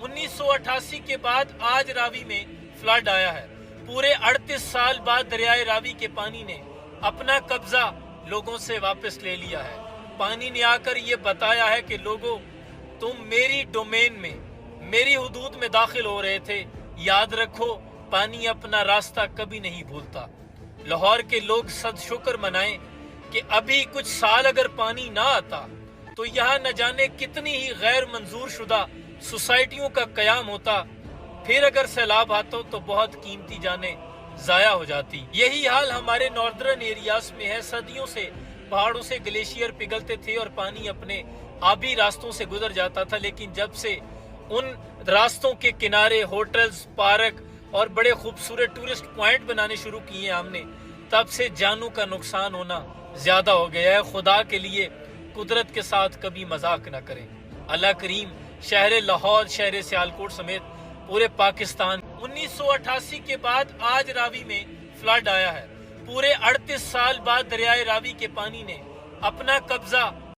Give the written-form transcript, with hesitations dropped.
1988 کے بعد آج راوی میں فلڈ آیا ہے۔ پورے 38 سال بعد دریائے راوی کے پانی نے اپنا قبضہ لوگوں سے واپس لے لیا ہے۔ پانی نے آ کر یہ بتایا ہے کہ لوگوں، تم میری ڈومین میں، میری حدود میں داخل ہو رہے تھے، یاد رکھو پانی اپنا راستہ کبھی نہیں بھولتا۔ لاہور کے لوگ صد شکر منائیں کہ ابھی کچھ سال اگر پانی نہ آتا تو یہاں نہ جانے کتنی ہی غیر منظور شدہ سوسائٹیوں کا قیام ہوتا، پھر اگر سیلاب آتا تو بہت قیمتی جانیں ضائع ہو جاتی۔ یہی حال ہمارے ناردرن ایریاز میں ہے۔ صدیوں سے پہاڑوں سے گلیشیئر پگھلتے تھے اور پانی اپنے آبی راستوں سے گزر جاتا تھا، لیکن جب سے ان راستوں کے کنارے ہوٹلز، پارک اور بڑے خوبصورت ٹورسٹ پوائنٹ بنانے شروع کیے ہم نے، تب سے جانوں کا نقصان ہونا زیادہ ہو گیا ہے۔ خدا کے لیے قدرت کے ساتھ کبھی مذاق نہ کریں۔ اللہ کریم شہر لاہور، شہر سیالکوٹ سمیت پورے پاکستان 1988 کے بعد آج راوی میں فلڈ آیا ہے۔ پورے 38 سال بعد دریائے راوی کے پانی نے اپنا قبضہ